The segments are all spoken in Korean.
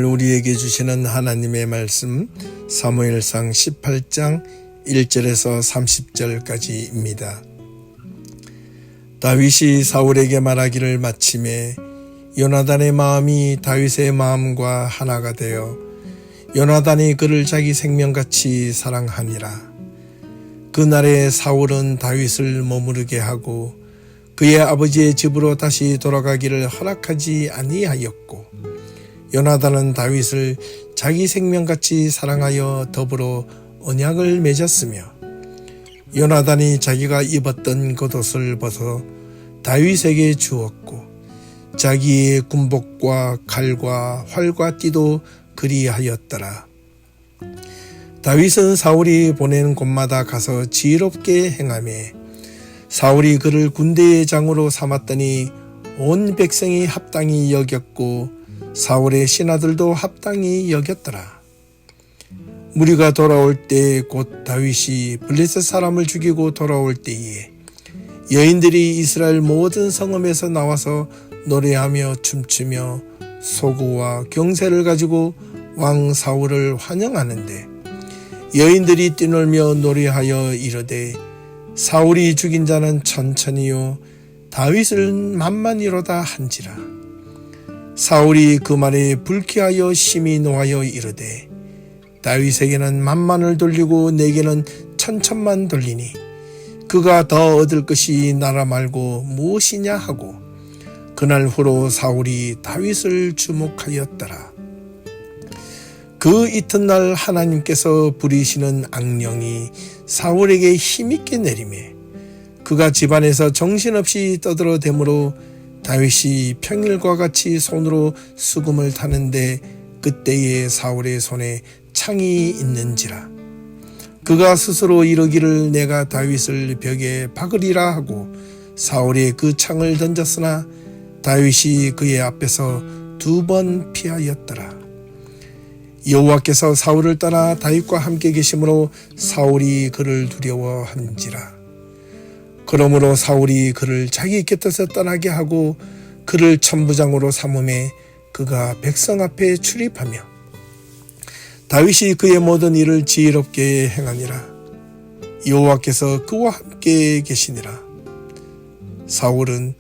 우리에게 주시는 하나님의 말씀 사무엘상 18장 1절에서 30절까지입니다. 다윗이 사울에게 말하기를 마침에 요나단의 마음이 다윗의 마음과 하나가 되어 요나단이 그를 자기 생명같이 사랑하니라. 그날에 사울은 다윗을 머무르게 하고 그의 아버지의 집으로 다시 돌아가기를 허락하지 아니하였고, 요나단은 다윗을 자기 생명같이 사랑하여 더불어 언약을 맺었으며, 요나단이 자기가 입었던 겉옷을 벗어 다윗에게 주었고, 자기의 군복과 칼과 활과 띠도 그리하였더라. 다윗은 사울이 보낸 곳마다 가서 지혜롭게 행하며 사울이 그를 군대의 장으로 삼았더니 온 백성이 합당히 여겼고 사울의 신하들도 합당히 여겼더라. 무리가 돌아올 때 곧 다윗이 블레셋 사람을 죽이고 돌아올 때에 여인들이 이스라엘 모든 성읍에서 나와서 노래하며 춤추며 소구와 경세를 가지고 왕 사울을 환영하는데, 여인들이 뛰놀며 노래하여 이르되 사울이 죽인 자는 천천히요 다윗을 만만이로다 한지라. 사울이 그 말에 불쾌하여 심히 노하여 이르되 다윗에게는 만만을 돌리고 내게는 천천만 돌리니 그가 더 얻을 것이 나라 말고 무엇이냐 하고, 그날 후로 사울이 다윗을 주목하였더라. 그 이튿날 하나님께서 부리시는 악령이 사울에게 힘있게 내리매 그가 집안에서 정신없이 떠들어대므로 다윗이 평일과 같이 손으로 수금을 타는데 그때에 사울의 손에 창이 있는지라. 그가 스스로 이르기를 내가 다윗을 벽에 박으리라 하고 사울이 그 창을 던졌으나 다윗이 그의 앞에서 2번 피하였더라. 여호와께서 사울을 떠나 다윗과 함께 계심으로 사울이 그를 두려워한지라. 그러므로 사울이 그를 자기 곁에서 떠나게 하고 그를 천부장으로 삼음에 그가 백성 앞에 출입하며 다윗이 그의 모든 일을 지혜롭게 행하니라. 여호와께서 그와 함께 계시니라. 사울은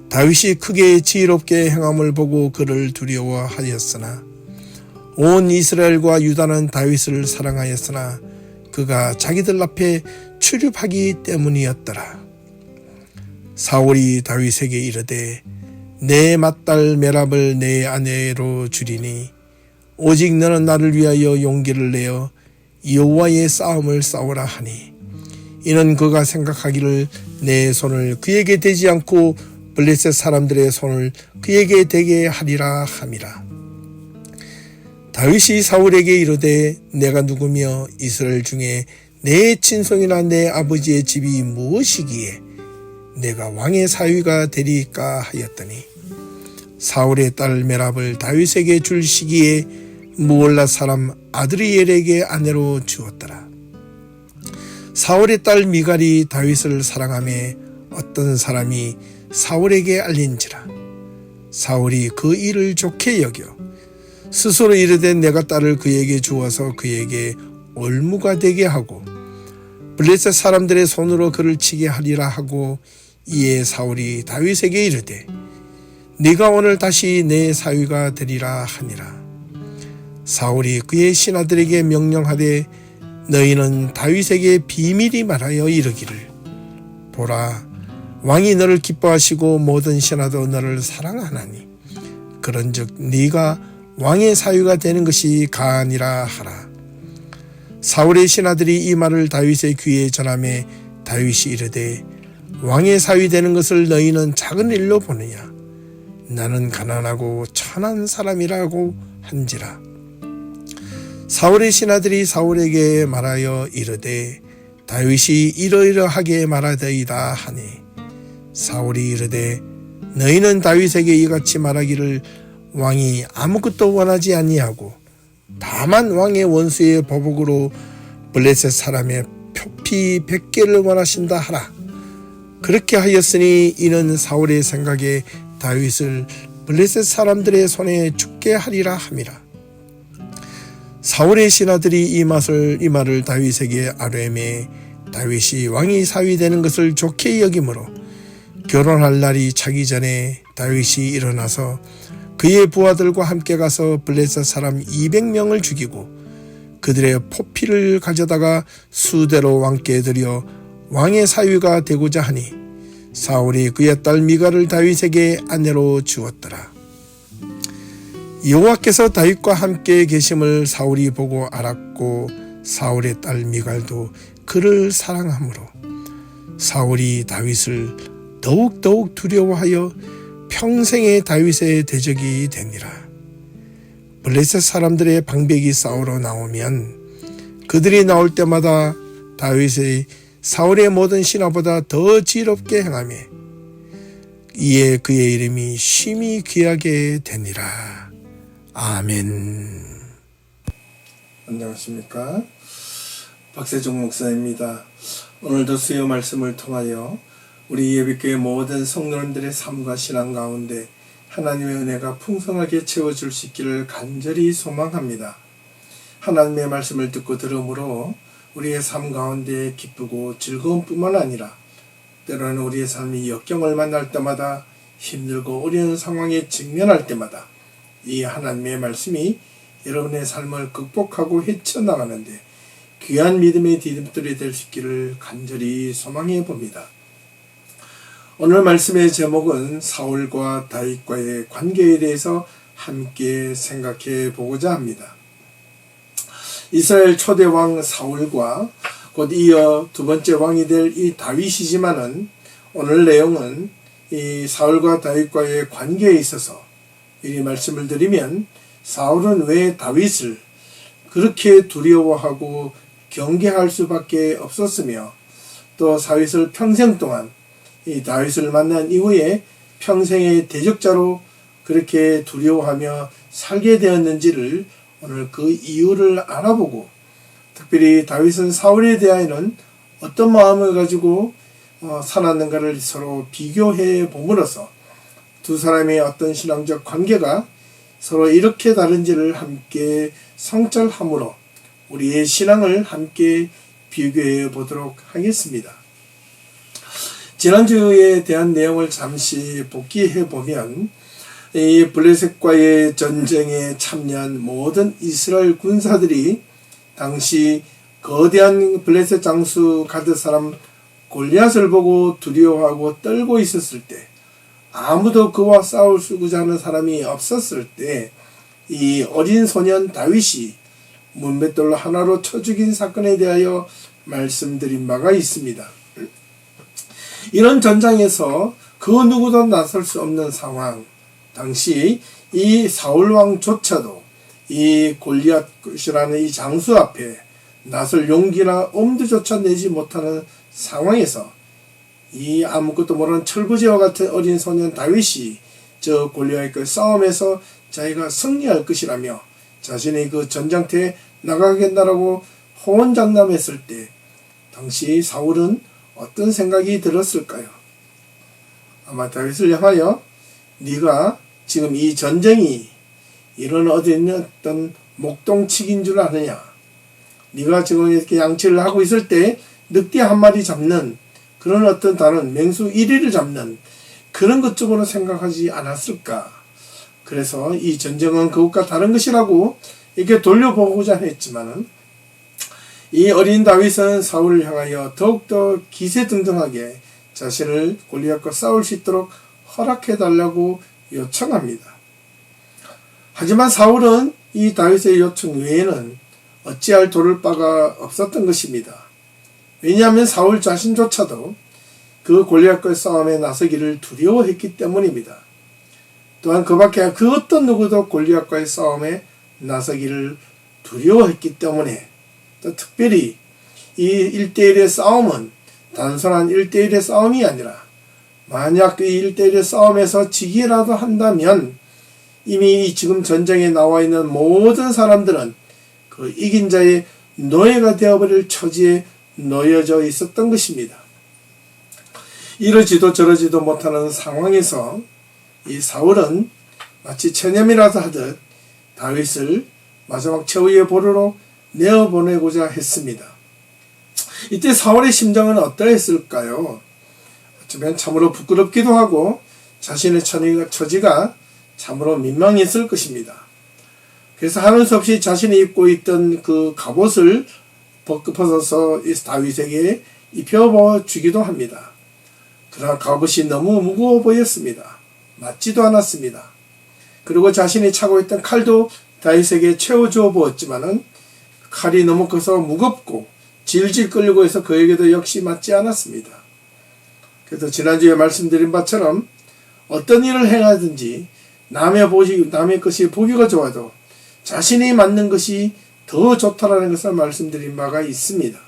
다윗이 크게 지혜롭게 행함을 보고 그를 두려워하였으나 온 이스라엘과 유다는 다윗을 사랑하였으나 그가 자기들 앞에 출입하기 때문이었더라. 사울이 다윗에게 이르되 내 맏딸 메랍을 내 아내로 주리니 오직 너는 나를 위하여 용기를 내어 여호와의 싸움을 싸우라 하니, 이는 그가 생각하기를 내 손을 그에게 대지 않고 블레셋 사람들의 손을 그에게 대게 하리라 함이라. 다윗이 사울에게 이르되 내가 누구며 이스라엘 중에 내 친손이나 내 아버지의 집이 무엇이기에 내가 왕의 사위가 되리까 하였더니, 사울의 딸 메랍을 다윗에게 줄 시기에 무올라 사람 아드리엘에게 아내로 주었더라. 사울의 딸 미갈이 다윗을 사랑하며 어떤 사람이 사울에게 알린지라. 사울이 그 일을 좋게 여겨 스스로 이르되 내가 딸을 그에게 주어서 그에게 올무가 되게 하고 블레셋 사람들의 손으로 그를 치게 하리라 하고, 이에 사울이 다윗에게 이르되 네가 오늘 다시 내 사위가 되리라 하니라. 사울이 그의 신하들에게 명령하되 너희는 다윗에게 비밀히 말하여 이르기를 보라, 왕이 너를 기뻐하시고 모든 신하도 너를 사랑하나니 그런즉 네가 왕의 사위가 되는 것이 가하니라 하라. 사울의 신하들이 이 말을 다윗의 귀에 전하매 다윗이 이르되 왕의 사위 되는 것을 너희는 작은 일로 보느냐, 나는 가난하고 천한 사람이라고 한지라. 사울의 신하들이 사울에게 말하여 이르되 다윗이 이러이러하게 말하더이다 하니, 사울이 이르되 너희는 다윗에게 이같이 말하기를 왕이 아무것도 원하지 아니하고 다만 왕의 원수의 보복으로 블레셋 사람의 표피 100개를 원하신다 하라. 그렇게 하였으니 이는 사울의 생각에 다윗을 블레셋 사람들의 손에 죽게 하리라 함이라. 사울의 신하들이 이 말을 다윗에게 아뢰매 다윗이 왕이 사위되는 것을 좋게 여기므로 결혼할 날이 차기 전에 다윗이 일어나서 그의 부하들과 함께 가서 블레셋 사람 200명을 죽이고 그들의 포피를 가져다가 수대로 왕께 드려 왕의 사위가 되고자 하니 사울이 그의 딸 미갈을 다윗에게 아내로 주었더라. 여호와께서 다윗과 함께 계심을 사울이 보고 알았고 사울의 딸 미갈도 그를 사랑하므로 사울이 다윗을 더욱 두려워하여 평생의 다윗의 대적이 되니라. 블레셋 사람들의 방백이 싸우러 나오면 그들이 나올 때마다 다윗의 사울의 모든 신하보다 더 지럽게 행하며 이에 그의 이름이 심히 귀하게 되니라. 아멘. 안녕하십니까? 박세종 목사입니다. 오늘도 수요 말씀을 통하여 우리 예비교회 모든 성도님들의 삶과 신앙 가운데 하나님의 은혜가 풍성하게 채워줄 수 있기를 간절히 소망합니다. 하나님의 말씀을 듣고 들음으로 우리의 삶 가운데 기쁘고 즐거움 뿐만 아니라 때로는 우리의 삶이 역경을 만날 때마다 힘들고 어려운 상황에 직면할 때마다 이 하나님의 말씀이 여러분의 삶을 극복하고 헤쳐나가는데 귀한 믿음의 디딤돌이 될 수 있기를 간절히 소망해 봅니다. 오늘 말씀의 제목은 사울과 다윗과의 관계에 대해서 함께 생각해 보고자 합니다. 이스라엘 초대 왕 사울과 곧 이어 두 번째 왕이 될 이 다윗이지만은 오늘 내용은 이 사울과 다윗과의 관계에 있어서 이 말씀을 드리면 사울은 왜 다윗을 그렇게 두려워하고 경계할 수밖에 없었으며 또 다윗을 평생 동안 이 다윗을 만난 이후에 평생의 대적자로 그렇게 두려워하며 살게 되었는지를 오늘 그 이유를 알아보고 특별히 다윗은 사울에 대하여는 어떤 마음을 가지고 살았는가를 서로 비교해 봄으로써 두 사람의 어떤 신앙적 관계가 서로 이렇게 다른지를 함께 성찰함으로 우리의 신앙을 함께 비교해 보도록 하겠습니다. 지난주에 대한 내용을 잠시 복기해 보면 이 블레셋과의 전쟁에 참여한 모든 이스라엘 군사들이 당시 거대한 블레셋 장수 가드 사람 골리앗을 보고 두려워하고 떨고 있었을 때 아무도 그와 싸우고자 하는 사람이 없었을 때 이 어린 소년 다윗이 문맷돌로 하나로 쳐 죽인 사건에 대하여 말씀드린 바가 있습니다. 이런 전장에서 그 누구도 나설 수 없는 상황, 당시 이 사울왕조차도 이 골리앗이라는 이 장수 앞에 나설 용기나 엄두조차 내지 못하는 상황에서 이 아무것도 모르는 철부지와 같은 어린 소년 다윗이 저 골리앗의 그 싸움에서 자기가 승리할 것이라며 자신이 그 전장터에 나가겠다라고 호언장담했을 때 당시 사울은 어떤 생각이 들었을까요? 아마 다윗을 향하여 네가 지금 이 전쟁이 이런 어디 있는 어떤 목동치기인 줄 아느냐? 네가 지금 이렇게 양치를 하고 있을 때 늑대 한 마리 잡는 그런 어떤 다른 맹수 1위를 잡는 그런 것 쪽으로 생각하지 않았을까? 그래서 이 전쟁은 그것과 다른 것이라고 이렇게 돌려보고자 했지만은 이 어린 다윗은 사울을 향하여 더욱더 기세등등하게 자신을 골리앗과 싸울 수 있도록 허락해달라고 요청합니다. 하지만 사울은 이 다윗의 요청 외에는 어찌할 도를 바가 없었던 것입니다. 왜냐하면 사울 자신조차도 그 골리앗과의 싸움에 나서기를 두려워했기 때문입니다. 또한 그밖에 그 어떤 누구도 골리앗과의 싸움에 나서기를 두려워했기 때문에 또 특별히 이 1대1의 싸움은 단순한 1대1의 싸움이 아니라 만약 그 1대1의 싸움에서 지기라도 한다면 이미 지금 전쟁에 나와 있는 모든 사람들은 그 이긴 자의 노예가 되어버릴 처지에 놓여져 있었던 것입니다. 이러지도 저러지도 못하는 상황에서 이 사울은 마치 체념이라도 하듯 다윗을 마지막 최후의 보루로 내어보내고자 했습니다. 이때 사울의 심정은 어떠했을까요? 어쩌면 참으로 부끄럽기도 하고 자신의 처지가 참으로 민망했을 것입니다. 그래서 하는 수 없이 자신이 입고 있던 그 갑옷을 벗어서 다윗에게 입혀 주기도 합니다. 그러나 갑옷이 너무 무거워 보였습니다. 맞지도 않았습니다. 그리고 자신이 차고 있던 칼도 다윗에게 채워주어 보았지만은 칼이 너무 커서 무겁고 질질 끌리고 해서 그에게도 역시 맞지 않았습니다. 그래서 지난주에 말씀드린 바처럼 어떤 일을 행하든지 남의 것이 보기가 좋아도 자신이 맞는 것이 더 좋다라는 것을 말씀드린 바가 있습니다.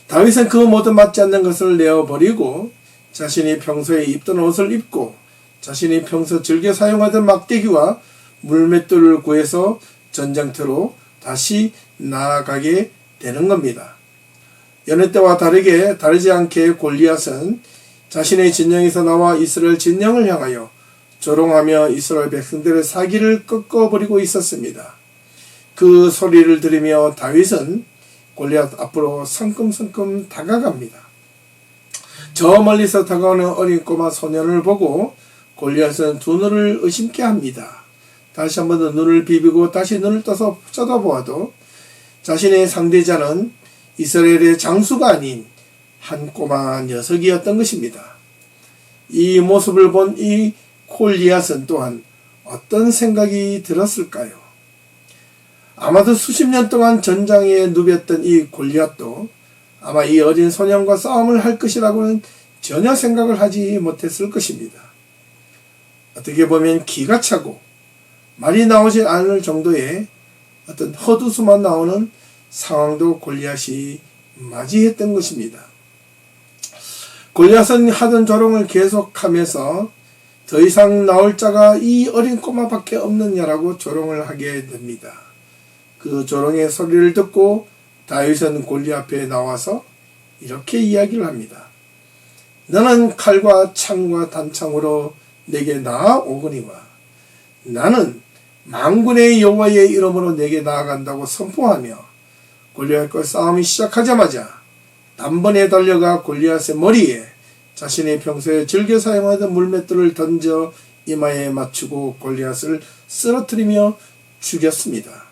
다윗은 그 모든 맞지 않는 것을 내어버리고 자신이 평소에 입던 옷을 입고 자신이 평소 즐겨 사용하던 막대기와 물맷돌을 구해서 전쟁터로 다시 나아가게 되는 겁니다. 여느 때와 다르지 않게 골리앗은 자신의 진영에서 나와 이스라엘 진영을 향하여 조롱하며 이스라엘 백성들의 사기를 꺾어버리고 있었습니다. 그 소리를 들으며 다윗은 골리앗 앞으로 성큼성큼 다가갑니다. 저 멀리서 다가오는 어린 꼬마 소년을 보고 골리앗은 두 눈을 의심케 합니다. 다시 한번 더 눈을 비비고 다시 눈을 떠서 쳐다보아도 자신의 상대자는 이스라엘의 장수가 아닌 한 꼬마 녀석이었던 것입니다. 이 모습을 본 이 골리앗은 또한 어떤 생각이 들었을까요? 아마도 수십 년 동안 전장에 누볐던 이 골리앗도 아마 이 어린 소년과 싸움을 할 것이라고는 전혀 생각을 하지 못했을 것입니다. 어떻게 보면 기가 차고 말이 나오지 않을 정도의 어떤 헛웃음만 나오는 상황도 골리앗이 맞이했던 것입니다. 골리앗은 하던 조롱을 계속하면서 더 이상 나올 자가 이 어린 꼬마밖에 없느냐라고 조롱을 하게 됩니다. 그 조롱의 소리를 듣고 다윗은 골리앗 앞에 나와서 이렇게 이야기를 합니다. 너는 칼과 창과 단창으로 내게 나아오거니와 나는 만군의 여호와의 이름으로 내게 나아간다고 선포하며 골리앗과 싸움이 시작하자마자 단번에 달려가 골리앗의 머리에 자신이 평소에 즐겨 사용하던 물맷돌을 던져 이마에 맞추고 골리앗을 쓰러뜨리며 죽였습니다.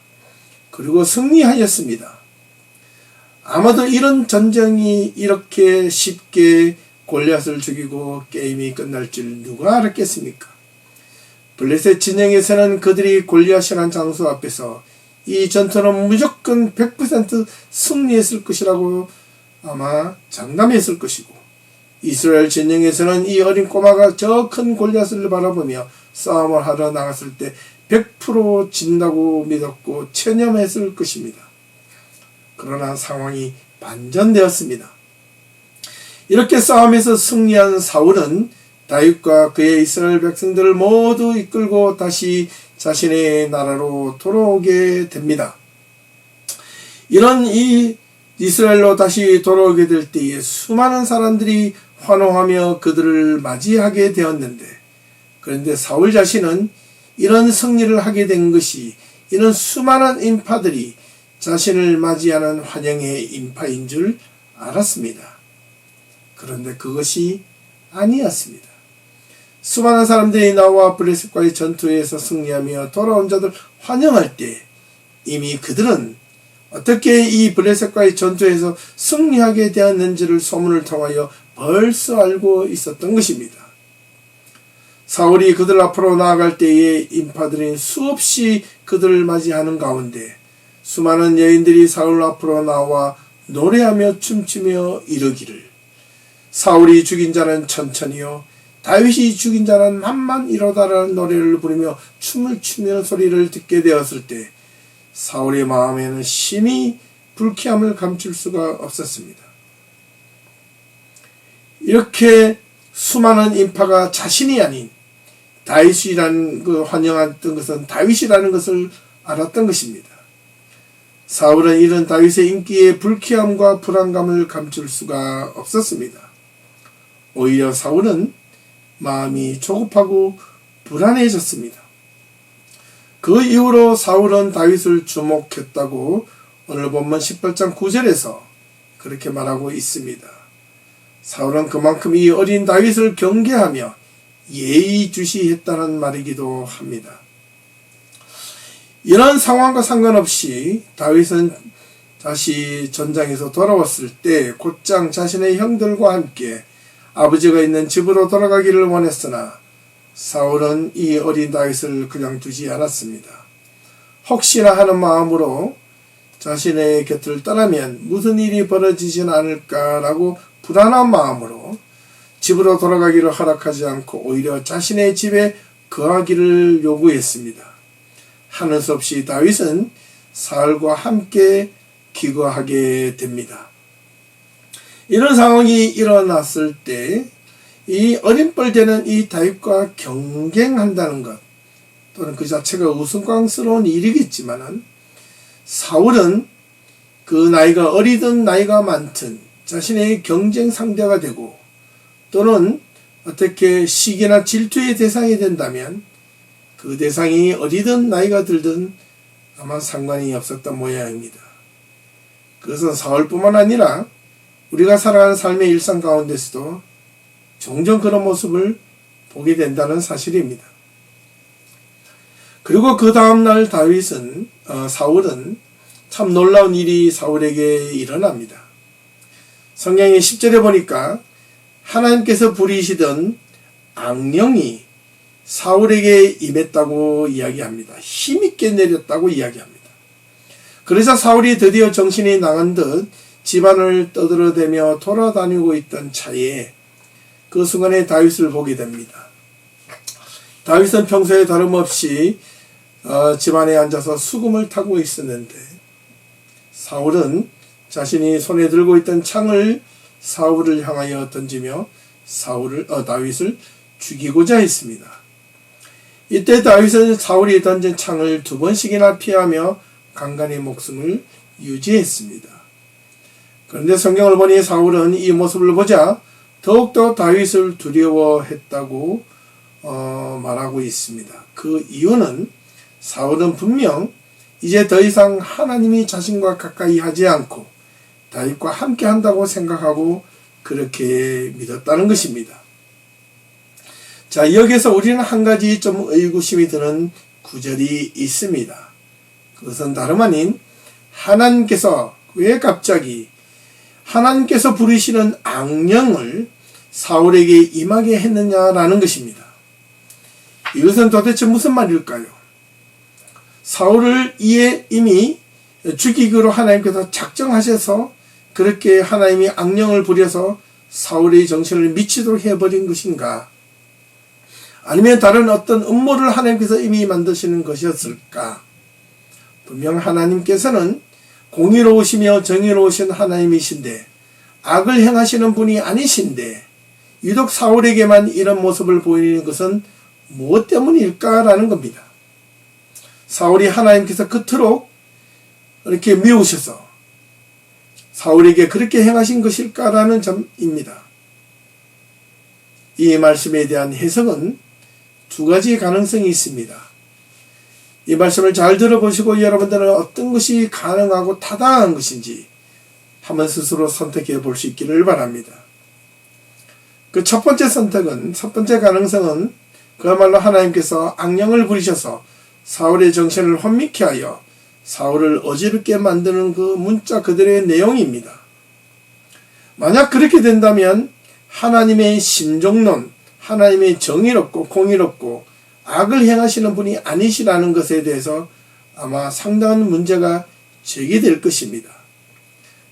그리고 승리하였습니다. 아마도 이런 전쟁이 이렇게 쉽게 골리앗을 죽이고 게임이 끝날 줄 누가 알았겠습니까? 블레셋 진영에서는 그들이 골리앗이라는 장수 앞에서 이 전투는 무조건 100% 승리했을 것이라고 아마 장담했을 것이고, 이스라엘 진영에서는 이 어린 꼬마가 저 큰 골리앗을 바라보며 싸움을 하러 나갔을 때 100% 진다고 믿었고 체념했을 것입니다. 그러나 상황이 반전되었습니다. 이렇게 싸움에서 승리한 사울은 다윗과 그의 이스라엘 백성들을 모두 이끌고 다시 자신의 나라로 돌아오게 됩니다. 이런 이 이스라엘로 다시 돌아오게 될 때에 수많은 사람들이 환호하며 그들을 맞이하게 되었는데, 그런데 사울 자신은 이런 승리를 하게 된 것이 이런 수많은 인파들이 자신을 맞이하는 환영의 인파인 줄 알았습니다. 그런데 그것이 아니었습니다. 수많은 사람들이 나와 블레셋과의 전투에서 승리하며 돌아온 자들 환영할 때 이미 그들은 어떻게 이 블레셋과의 전투에서 승리하게 되었는지를 소문을 통하여 벌써 알고 있었던 것입니다. 사울이 그들 앞으로 나아갈 때에 인파들은 수없이 그들을 맞이하는 가운데 수많은 여인들이 사울 앞으로 나와 노래하며 춤추며 이르기를, 사울이 죽인 자는 천천히요 다윗이 죽인 자는 만만이로다라는 노래를 부르며 춤을 추며 소리를 듣게 되었을 때 사울의 마음에는 심히 불쾌함을 감출 수가 없었습니다. 이렇게 수많은 인파가 자신이 아닌 다윗이라는 환영했던 것은 다윗이라는 것을 알았던 것입니다. 사울은 이런 다윗의 인기에 불쾌함과 불안감을 감출 수가 없었습니다. 오히려 사울은 마음이 조급하고 불안해졌습니다. 그 이후로 사울은 다윗을 주목했다고 오늘 본문 18장 9절에서 그렇게 말하고 있습니다. 사울은 그만큼 이 어린 다윗을 경계하며 예의주시했다는 말이기도 합니다. 이런 상황과 상관없이 다윗은 다시 전장에서 돌아왔을 때 곧장 자신의 형들과 함께 아버지가 있는 집으로 돌아가기를 원했으나 사울은 이 어린 다윗을 그냥 두지 않았습니다. 혹시나 하는 마음으로 자신의 곁을 떠나면 무슨 일이 벌어지진 않을까라고 불안한 마음으로 집으로 돌아가기를 허락하지 않고 오히려 자신의 집에 거하기를 요구했습니다. 하는 수 없이 다윗은 사울과 함께 기거하게 됩니다. 이런 상황이 일어났을 때 이 어린뻘되는 이 다윗과 경쟁한다는 것 또는 그 자체가 우스꽝스러운 일이겠지만은 사울은 그 나이가 어리든 나이가 많든 자신의 경쟁 상대가 되고 또는 어떻게 시기나 질투의 대상이 된다면 그 대상이 어리든 나이가 들든 아마 상관이 없었던 모양입니다. 그것은 사울뿐만 아니라 우리가 살아가는 삶의 일상 가운데서도 종종 그런 모습을 보게 된다는 사실입니다. 그리고 그 다음날 사울은 참 놀라운 일이 사울에게 일어납니다. 성경의 10절에 보니까 하나님께서 부리시던 악령이 사울에게 임했다고 이야기합니다. 힘있게 내렸다고 이야기합니다. 그래서 사울이 드디어 정신이 나간 듯 집안을 떠들어대며 돌아다니고 있던 차에 그 순간에 다윗을 보게 됩니다. 다윗은 평소에 다름없이 집안에 앉아서 수금을 타고 있었는데 사울은 자신이 손에 들고 있던 창을 사울을 향하여 던지며 다윗을 죽이고자 했습니다. 이때 다윗은 사울이 던진 창을 2번씩이나 피하며 간간히 목숨을 유지했습니다. 그런데 성경을 보니 사울은 이 모습을 보자 더욱더 다윗을 두려워했다고 말하고 있습니다. 그 이유는 사울은 분명 이제 더 이상 하나님이 자신과 가까이 하지 않고 다윗과 함께 한다고 생각하고 그렇게 믿었다는 것입니다. 자, 여기서 우리는 한 가지 좀 의구심이 드는 구절이 있습니다. 그것은 다름 아닌 하나님께서 왜 갑자기 하나님께서 부르시는 악령을 사울에게 임하게 했느냐라는 것입니다. 이것은 도대체 무슨 말일까요? 사울을 이미 죽이기로 하나님께서 작정하셔서 그렇게 하나님이 악령을 부려서 사울의 정신을 미치도록 해버린 것인가? 아니면 다른 어떤 음모를 하나님께서 이미 만드시는 것이었을까? 분명 하나님께서는 공의로우시며 정의로우신 하나님이신데 악을 행하시는 분이 아니신데 유독 사울에게만 이런 모습을 보이는 것은 무엇 때문일까라는 겁니다. 사울이 하나님께서 그토록 이렇게 미우셔서 사울에게 그렇게 행하신 것일까라는 점입니다. 이 말씀에 대한 해석은 2가지 가능성이 있습니다. 이 말씀을 잘 들어보시고 여러분들은 어떤 것이 가능하고 타당한 것인지 한번 스스로 선택해 볼 수 있기를 바랍니다. 그 첫 번째 가능성은 그야말로 하나님께서 악령을 부리셔서 사울의 정신을 혼미케 하여 사울을 어지럽게 만드는 그 문자 그대로의 내용입니다. 만약 그렇게 된다면 하나님의 신종론, 하나님의 정의롭고 공의롭고 악을 행하시는 분이 아니시라는 것에 대해서 아마 상당한 문제가 제기될 것입니다.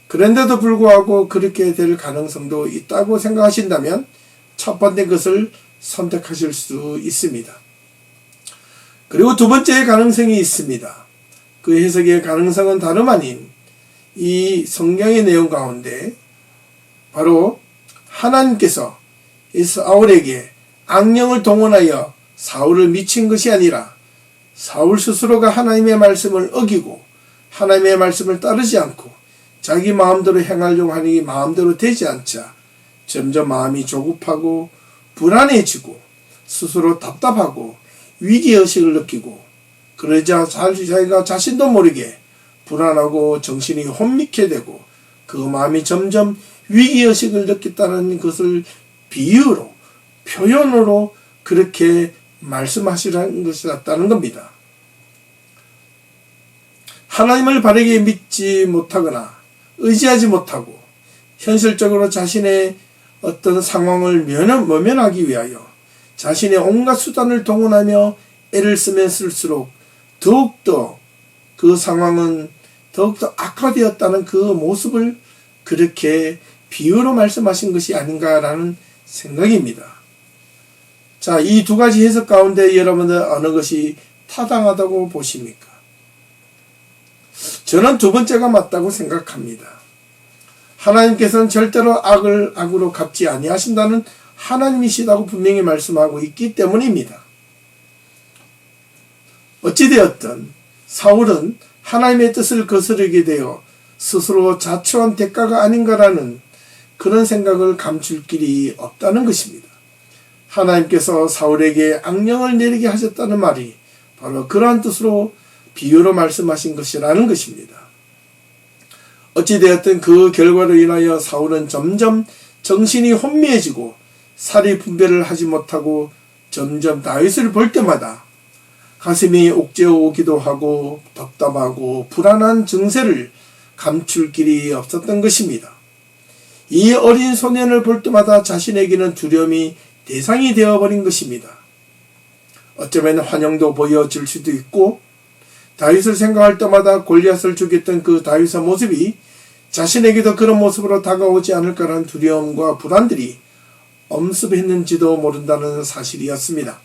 그런데도 불구하고 그렇게 될 가능성도 있다고 생각하신다면 첫 번째 것을 선택하실 수 있습니다. 그리고 2번째 가능성이 있습니다. 그 해석의 가능성은 다름 아닌 이 성경의 내용 가운데 바로 하나님께서 이 사울에게 악령을 동원하여 사울을 미친 것이 아니라 사울 스스로가 하나님의 말씀을 어기고 하나님의 말씀을 따르지 않고 자기 마음대로 행하려고 하니 마음대로 되지 않자 점점 마음이 조급하고 불안해지고 스스로 답답하고 위기의식을 느끼고 그러자 자기가 자신도 모르게 불안하고 정신이 혼미케 되고 그 마음이 점점 위기의식을 느꼈다는 것을 비유로, 표현으로 그렇게 말씀하시라는 것이었다는 겁니다. 하나님을 바르게 믿지 못하거나 의지하지 못하고 현실적으로 자신의 어떤 상황을 모면하기 위하여 자신의 온갖 수단을 동원하며 애를 쓰면 쓸수록 더욱더 그 상황은 더욱더 악화되었다는 그 모습을 그렇게 비유로 말씀하신 것이 아닌가라는 생각입니다. 자, 이 두 가지 해석 가운데 여러분들 어느 것이 타당하다고 보십니까? 저는 두 번째가 맞다고 생각합니다. 하나님께서는 절대로 악을 악으로 갚지 아니하신다는 하나님이시다고 분명히 말씀하고 있기 때문입니다. 어찌되었든 사울은 하나님의 뜻을 거스르게 되어 스스로 자초한 대가가 아닌가라는 그런 생각을 감출 길이 없다는 것입니다. 하나님께서 사울에게 악령을 내리게 하셨다는 말이 바로 그러한 뜻으로 비유로 말씀하신 것이라는 것입니다. 어찌되었든 그 결과로 인하여 사울은 점점 정신이 혼미해지고 사리 분별을 하지 못하고 점점 다윗을 볼 때마다 가슴이 옥죄어 오기도 하고 답답하고 불안한 증세를 감출 길이 없었던 것입니다. 이 어린 소년을 볼 때마다 자신에게는 두려움이 대상이 되어버린 것입니다. 어쩌면 환영도 보여질 수도 있고 다윗을 생각할 때마다 골리앗을 죽였던 그 다윗의 모습이 자신에게도 그런 모습으로 다가오지 않을까라는 두려움과 불안들이 엄습했는지도 모른다는 사실이었습니다.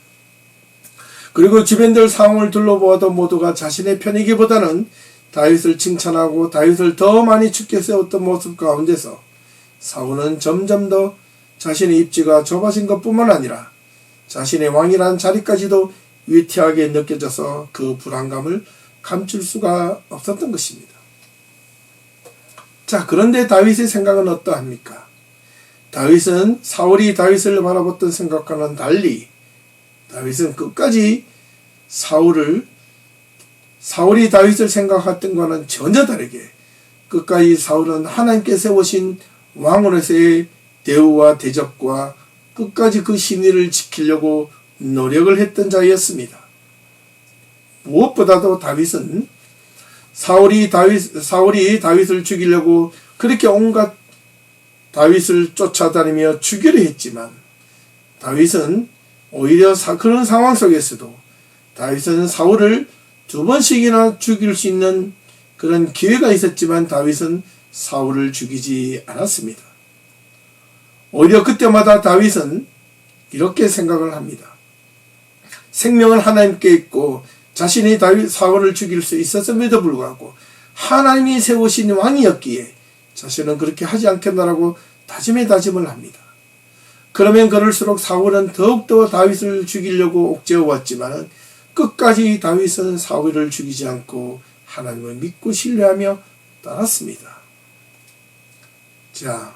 그리고 주변들 상황을 둘러보아도 모두가 자신의 편이기보다는 다윗을 칭찬하고 다윗을 더 많이 죽게 세웠던 모습 가운데서 사울은 점점 더 자신의 입지가 좁아진 것뿐만 아니라 자신의 왕이라는 자리까지도 위태하게 느껴져서 그 불안감을 감출 수가 없었던 것입니다. 자, 그런데 다윗의 생각은 어떠합니까? 다윗은 사울이 다윗을 바라봤던 생각과는 달리 다윗은 끝까지 사울이 다윗을 생각했던 것과는 전혀 다르게 끝까지 사울은 하나님께 세우신 왕으로서의 대우와 대접과 끝까지 그 신의를 지키려고 노력을 했던 자였습니다. 무엇보다도 다윗은 사울이 다윗을 죽이려고 그렇게 온갖 다윗을 쫓아다니며 죽이려 했지만 다윗은 오히려 그런 상황 속에서도 다윗은 사울을 두 번씩이나 죽일 수 있는 그런 기회가 있었지만 다윗은 사울을 죽이지 않았습니다. 오히려 그때마다 다윗은 이렇게 생각을 합니다. 생명은 하나님께 있고 자신이 사울을 죽일 수 있었음에도 불구하고 하나님이 세우신 왕이었기에 자신은 그렇게 하지 않겠다라고 다짐을 합니다. 그러면 그럴수록 사울은 더욱더 다윗을 죽이려고 옥죄어 왔지만 끝까지 다윗은 사울을 죽이지 않고 하나님을 믿고 신뢰하며 따랐습니다. 자,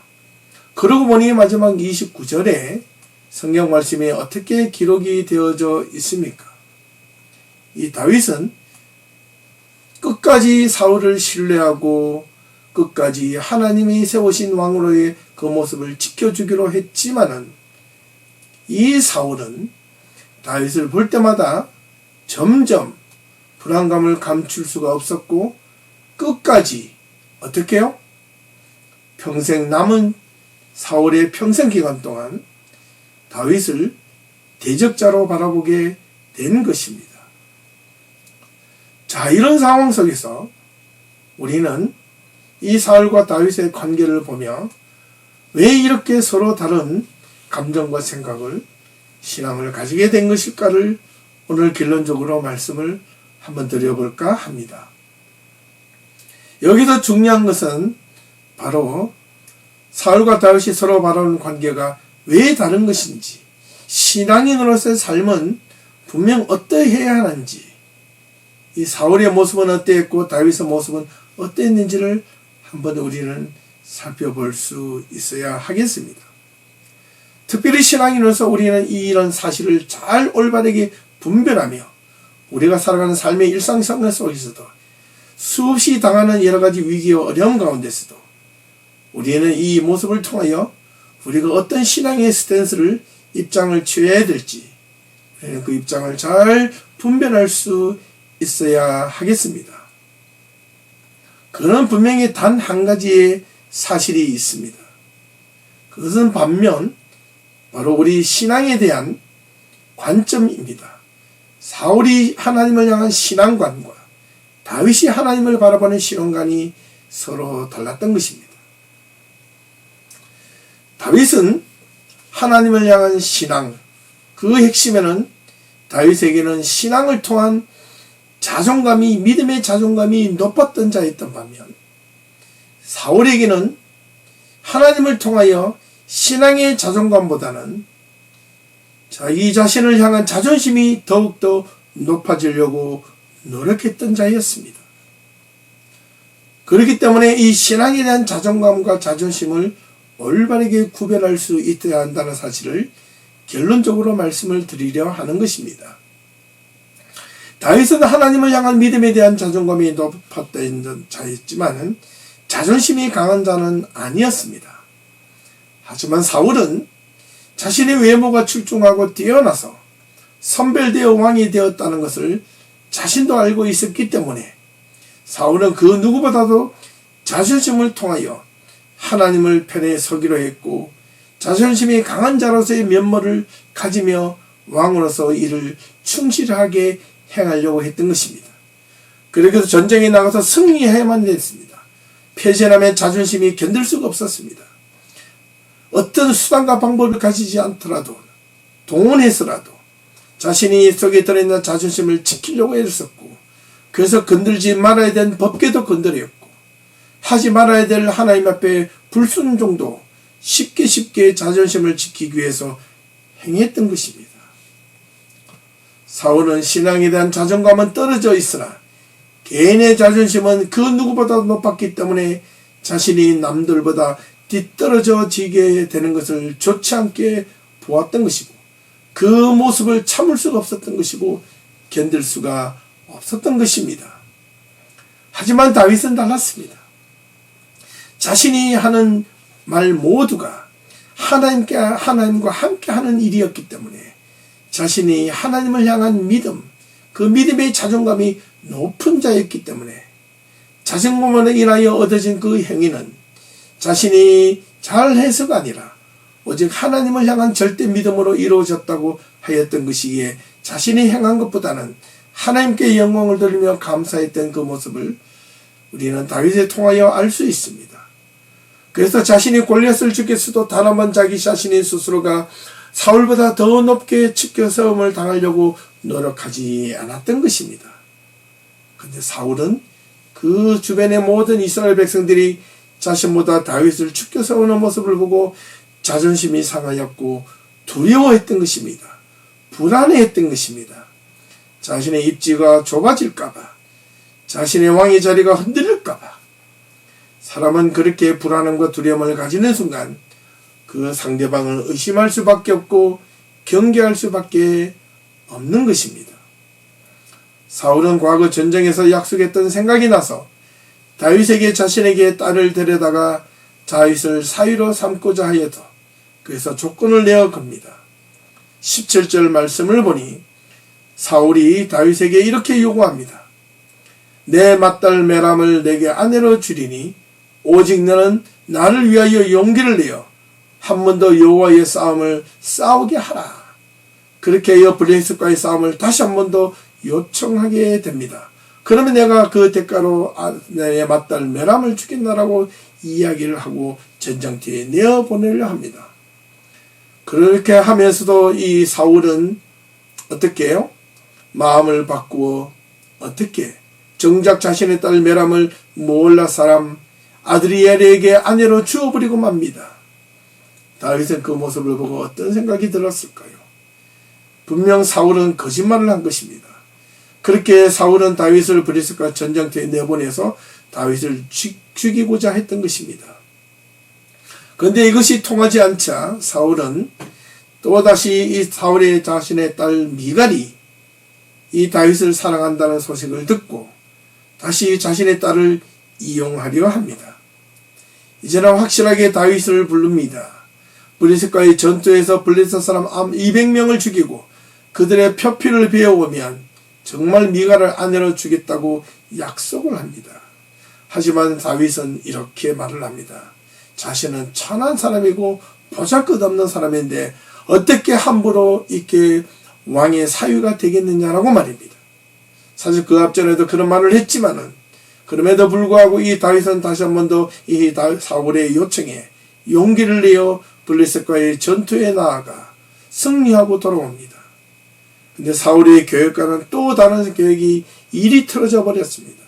그러고 보니 마지막 29절에 성경 말씀이 어떻게 기록이 되어져 있습니까? 이 다윗은 끝까지 사울을 신뢰하고 끝까지 하나님이 세우신 왕으로의 그 모습을 지켜주기로 했지만은 이 사울은 다윗을 볼 때마다 점점 불안감을 감출 수가 없었고 끝까지 어떻게 해요? 평생 남은 사울의 평생 기간 동안 다윗을 대적자로 바라보게 된 것입니다. 자, 이런 상황 속에서 우리는 이 사울과 다윗의 관계를 보며 왜 이렇게 서로 다른 감정과 생각을 신앙을 가지게 된 것일까를 오늘 결론적으로 말씀을 한번 드려볼까 합니다. 여기서 중요한 것은 바로 사울과 다윗이 서로 바라보는 관계가 왜 다른 것인지, 신앙인으로서의 삶은 분명 어떠해야 하는지, 이 사울의 모습은 어땠고 다윗의 모습은 어땠는지를 한번 우리는 살펴볼 수 있어야 하겠습니다. 특별히 신앙인으로서 우리는 이런 사실을 잘 올바르게 분별하며 우리가 살아가는 삶의 일상생활 속에서도 수없이 당하는 여러 가지 위기와 어려움 가운데서도 우리는 이 모습을 통하여 우리가 어떤 신앙의 스탠스를 입장을 취해야 될지 그 입장을 잘 분별할 수 있어야 하겠습니다. 그는 분명히 단 한 가지의 사실이 있습니다. 그것은 반면 바로 우리 신앙에 대한 관점입니다. 사울이 하나님을 향한 신앙관과 다윗이 하나님을 바라보는 시선관이 서로 달랐던 것입니다. 다윗은 하나님을 향한 신앙, 그 핵심에는 다윗에게는 신앙을 통한 자존감이, 믿음의 자존감이 높았던 자였던 반면 사울에게는 하나님을 통하여 신앙의 자존감보다는 자기 자신을 향한 자존심이 더욱더 높아지려고 노력했던 자였습니다. 그렇기 때문에 이 신앙에 대한 자존감과 자존심을 올바르게 구별할 수 있어야 한다는 사실을 결론적으로 말씀을 드리려 하는 것입니다. 다윗은 하나님을 향한 믿음에 대한 자존감이 높았던 자였지만 자존심이 강한 자는 아니었습니다. 하지만 사울은 자신의 외모가 출중하고 뛰어나서 선별되어 왕이 되었다는 것을 자신도 알고 있었기 때문에 사울은 그 누구보다도 자존심을 통하여 하나님을 편에 서기로 했고 자존심이 강한 자로서의 면모를 가지며 왕으로서 이를 충실하게 행하려고 했던 것입니다. 그래서 전쟁에 나가서 승리해야만 됐습니다. 패전하면 자존심이 견딜 수가 없었습니다. 어떤 수단과 방법을 가지지 않더라도 동원해서라도 자신이 속에 들어있는 자존심을 지키려고 애썼고 그래서 건들지 말아야 되는 법궤도 건드렸고 하지 말아야 될 하나님 앞에 불순종도 쉽게 자존심을 지키기 위해서 행했던 것입니다. 사울은 신앙에 대한 자존감은 떨어져 있으나 개인의 자존심은 그 누구보다 높았기 때문에 자신이 남들보다 뒤떨어져 지게 되는 것을 좋지 않게 보았던 것이고 그 모습을 참을 수가 없었던 것이고 견딜 수가 없었던 것입니다. 하지만 다윗은 달랐습니다. 자신이 하는 말 모두가 하나님과 함께 하는 일이었기 때문에 자신이 하나님을 향한 믿음, 그 믿음의 자존감이 높은 자였기 때문에 자존감으로 인하여 얻어진 그 행위는 자신이 잘해서가 아니라 오직 하나님을 향한 절대 믿음으로 이루어졌다고 하였던 것이기에 자신이 행한 것보다는 하나님께 영광을 돌리며 감사했던 그 모습을 우리는 다윗에 통하여 알 수 있습니다. 그래서 자신이 골리앗을 죽였어도 단 한 번 자기 자신의 스스로가 사울보다 더 높게 치켜세움을 당하려고 노력하지 않았던 것입니다. 그런데 사울은 그 주변의 모든 이스라엘 백성들이 자신보다 다윗을 치켜세우는 모습을 보고 자존심이 상하였고 두려워했던 것입니다. 불안해했던 것입니다. 자신의 입지가 좁아질까봐, 자신의 왕의 자리가 흔들릴까봐 사람은 그렇게 불안함과 두려움을 가지는 순간 그 상대방을 의심할 수밖에 없고 경계할 수밖에 없는 것입니다. 사울은 과거 전쟁에서 약속했던 생각이 나서 다윗에게 자신에게 딸을 데려다가 다윗을 사위로 삼고자 하여도 그래서 조건을 내어 겁니다. 17절 말씀을 보니 사울이 다윗에게 이렇게 요구합니다. 내 맏딸 메람을 내게 아내로 주리니 오직 너는 나를 위하여 용기를 내어 한 번 더 여호와의 싸움을 싸우게 하라. 그렇게 하여 블레셋과의 싸움을 다시 한 번 더 요청하게 됩니다. 그러면 내가 그 대가로 내 맏딸 메람을 주겠나라고 이야기를 하고 전장터에 내어보내려 합니다. 그렇게 하면서도 이 사울은 어떻게 해요? 마음을 바꾸어 어떻게 정작 자신의 딸 메람을 모올라 사람 아드리엘에게 아내로 주어버리고 맙니다. 다윗은 그 모습을 보고 어떤 생각이 들었을까요? 분명 사울은 거짓말을 한 것입니다. 그렇게 사울은 다윗을 블레셋과 전장터에 내보내서 다윗을 죽이고자 했던 것입니다. 그런데 이것이 통하지 않자 사울은 또다시 이 사울의 자신의 딸 미갈이 이 다윗을 사랑한다는 소식을 듣고 다시 자신의 딸을 이용하려 합니다. 이제는 확실하게 다윗을 부릅니다. 블레셋과의 전투에서 블레셋 사람 200명을 죽이고 그들의 표피를 베어오면 정말 미갈을 아내로 주겠다고 약속을 합니다. 하지만 다윗은 이렇게 말을 합니다. 자신은 천한 사람이고 보잘것없는 사람인데 어떻게 함부로 이렇게 왕의 사위가 되겠느냐라고 말입니다. 사실 그 앞전에도 그런 말을 했지만은 그럼에도 불구하고 이 다윗은 다시 한 번 더 이 사울의 요청에 용기를 내어 블레셋과의 전투에 나아가 승리하고 돌아옵니다. 근데 사울의 계획과는 또 다른 계획이 일이 틀어져 버렸습니다.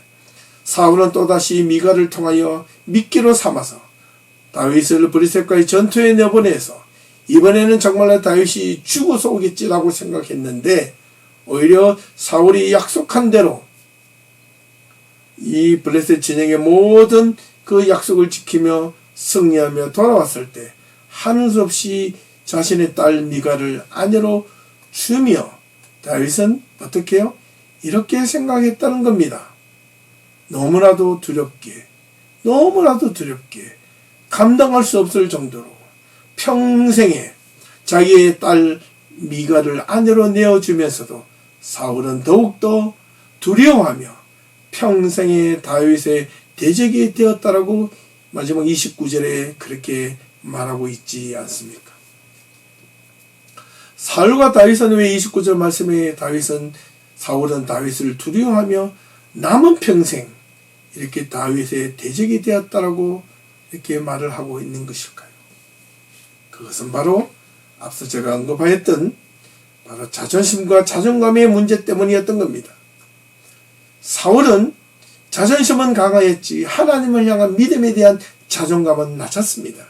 사울은 또다시 미갈을 통하여 미끼로 삼아서 다윗을 블레셋과의 전투에 내보내서 이번에는 정말로 다윗이 죽어서 오겠지라고 생각했는데 오히려 사울이 약속한 대로 이 블레셋 진영의 모든 그 약속을 지키며 승리하며 돌아왔을 때 하는 수 없이 자신의 딸 미갈을 아내로 주며 다윗은 어떻게 해요? 이렇게 생각했다는 겁니다. 너무나도 두렵게 감당할 수 없을 정도로 평생에 자기의 딸 미갈을 아내로 내어주면서도 사울은 더욱더 두려워하며 평생에 다윗의 대적이 되었다라고 마지막 29절에 그렇게 말하고 있지 않습니까? 사울과 다윗은 왜 29절 말씀에 사울은 다윗을 두려워하며 남은 평생 이렇게 다윗의 대적이 되었다라고 이렇게 말을 하고 있는 것일까요? 그것은 바로 앞서 제가 언급하였던 바로 자존심과 자존감의 문제 때문이었던 겁니다. 사울은 자존심은 강하였지 하나님을 향한 믿음에 대한 자존감은 낮았습니다.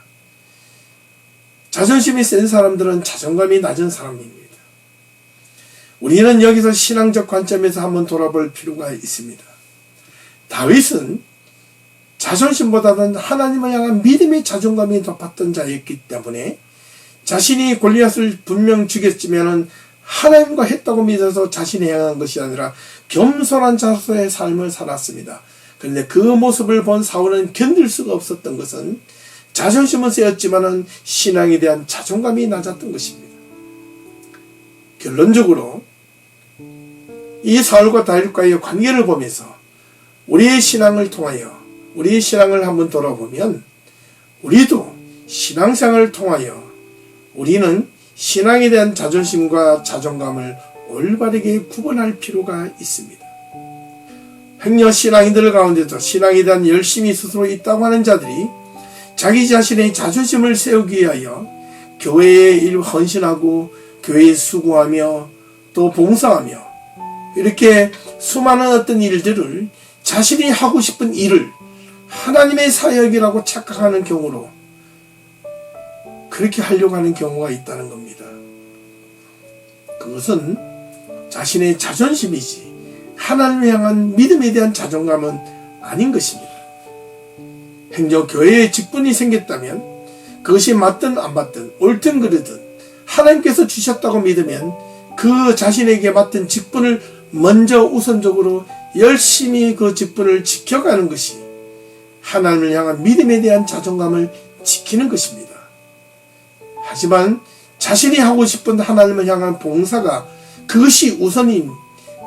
자존심이 센 사람들은 자존감이 낮은 사람입니다. 우리는 여기서 신앙적 관점에서 한번 돌아볼 필요가 있습니다. 다윗은 자존심보다는 하나님을 향한 믿음의 자존감이 높았던 자였기 때문에 자신이 골리앗을 분명 죽였지만 하나님과 했다고 믿어서 자신이 향한 것이 아니라 겸손한 자로서의 삶을 살았습니다. 그런데 그 모습을 본 사울은 견딜 수가 없었던 것은 자존심은 세었지만 신앙에 대한 자존감이 낮았던 것입니다. 결론적으로 이 사울과 다윗과의 관계를 보면서 우리의 신앙을 통하여 우리의 신앙을 한번 돌아보면 우리도 신앙생활을 통하여 우리는 신앙에 대한 자존심과 자존감을 올바르게 구분할 필요가 있습니다. 행여 신앙인들 가운데도 신앙에 대한 열심이 스스로 있다고 하는 자들이 자기 자신의 자존심을 세우기 위하여 교회에 일 헌신하고 교회에 수고하며 또 봉사하며 이렇게 수많은 어떤 일들을 자신이 하고 싶은 일을 하나님의 사역이라고 착각하는 경우로 그렇게 하려고 하는 경우가 있다는 겁니다. 그것은 자신의 자존심이지 하나님을 향한 믿음에 대한 자존감은 아닌 것입니다. 행정 교회에 직분이 생겼다면 그것이 맞든 안 맞든 옳든 그르든 하나님께서 주셨다고 믿으면 그 자신에게 맡은 직분을 먼저 우선적으로 열심히 그 직분을 지켜가는 것이 하나님을 향한 믿음에 대한 자존감을 지키는 것입니다. 하지만 자신이 하고 싶은 하나님을 향한 봉사가 그것이 우선인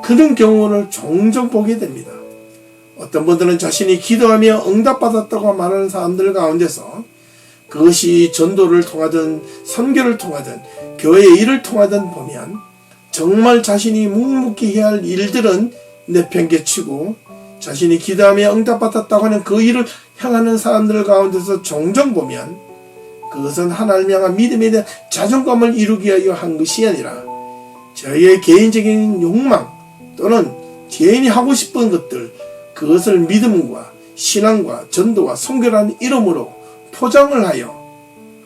그런 경우를 종종 보게 됩니다. 어떤 분들은 자신이 기도하며 응답받았다고 말하는 사람들 가운데서 그것이 전도를 통하든 선교를 통하든 교회의 일을 통하든 보면 정말 자신이 묵묵히 해야 할 일들은 내팽개치고 자신이 기도하며 응답받았다고 하는 그 일을 향하는 사람들 가운데서 종종 보면 그것은 하나님을 향한 믿음에 대한 자존감을 이루기 위하여 한 것이 아니라 저희의 개인적인 욕망 또는 개인이 하고 싶은 것들 그것을 믿음과 신앙과 전도와 선교라는 이름으로 포장을 하여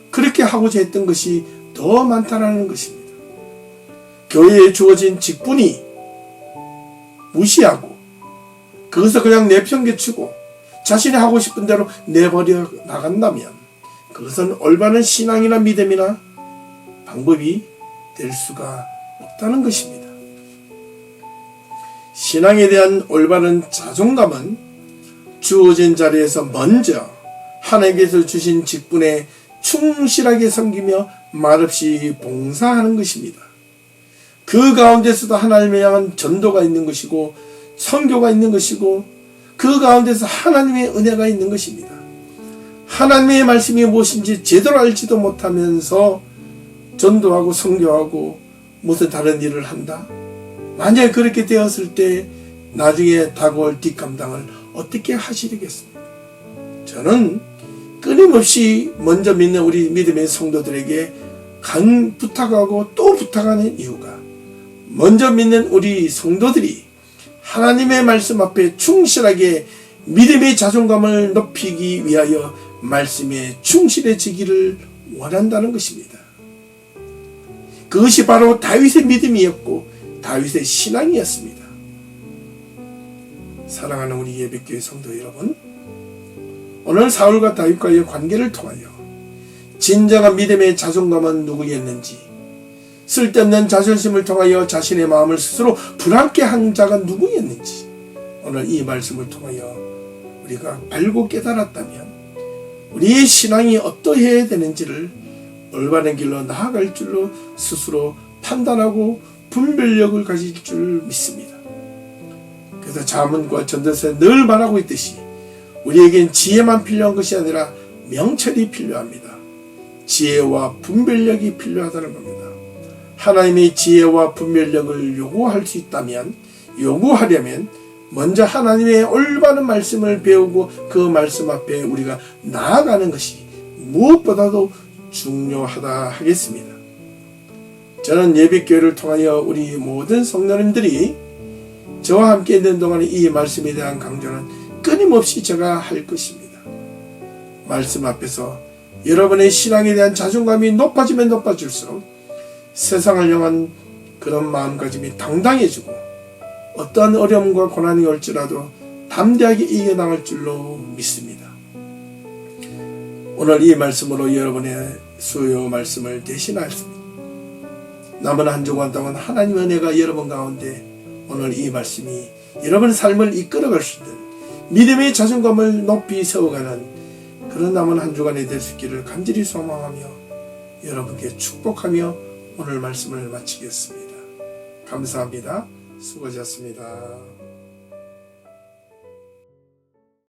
그렇게 하고자 했던 것이 더 많다는 것입니다. 교회에 주어진 직분이 무시하고 그것을 그냥 내팽개치고 자신이 하고 싶은 대로 내버려 나간다면 그것은 올바른 신앙이나 믿음이나 방법이 될 수가 없다는 것입니다. 신앙에 대한 올바른 자존감은 주어진 자리에서 먼저 하나님께서 주신 직분에 충실하게 섬기며 말없이 봉사하는 것입니다. 그 가운데서도 하나님을 향한 전도가 있는 것이고 선교가 있는 것이고 그 가운데서 하나님의 은혜가 있는 것입니다. 하나님의 말씀이 무엇인지 제대로 알지도 못하면서 전도하고 선교하고 무슨 다른 일을 한다? 만약에 그렇게 되었을 때 나중에 다가올 뒷감당을 어떻게 하시겠습니까? 저는 끊임없이 먼저 믿는 우리 믿음의 성도들에게 부탁하고 또 부탁하는 이유가 먼저 믿는 우리 성도들이 하나님의 말씀 앞에 충실하게 믿음의 자존감을 높이기 위하여 말씀에 충실해지기를 원한다는 것입니다. 그것이 바로 다윗의 믿음이었고 다윗의 신앙이었습니다. 사랑하는 우리 예배교회 성도 여러분, 오늘 사울과 다윗과의 관계를 통하여 진정한 믿음의 자존감은 누구였는지, 쓸데없는 자존심을 통하여 자신의 마음을 스스로 불안케 한 자가 누구였는지 오늘 이 말씀을 통하여 우리가 알고 깨달았다면 우리의 신앙이 어떠해야 되는지를 올바른 길로 나아갈 줄로 스스로 판단하고 분별력을 가질 줄 믿습니다. 그래서 잠언과 전도서에 늘 말하고 있듯이 우리에겐 지혜만 필요한 것이 아니라 명철이 필요합니다. 지혜와 분별력이 필요하다는 겁니다. 하나님의 지혜와 분별력을 요구하려면 먼저 하나님의 올바른 말씀을 배우고 그 말씀 앞에 우리가 나아가는 것이 무엇보다도 중요하다 하겠습니다. 저는 예배교회를 통하여 우리 모든 성도님들이 저와 함께 있는 동안에 이 말씀에 대한 강조는 끊임없이 제가 할 것입니다. 말씀 앞에서 여러분의 신앙에 대한 자존감이 높아지면 높아질수록 세상을 향한 그런 마음가짐이 당당해지고 어떠한 어려움과 고난이 올지라도 담대하게 이겨나갈 줄로 믿습니다. 오늘 이 말씀으로 여러분의 수요 말씀을 대신하였습니다. 남은 한 주간 동안 하나님의 은혜가 여러분 가운데 오늘 이 말씀이 여러분의 삶을 이끌어갈 수 있는 믿음의 자존감을 높이 세워가는 그런 남은 한 주간이 될 수 있기를 간절히 소망하며 여러분께 축복하며 오늘 말씀을 마치겠습니다. 감사합니다. 수고하셨습니다.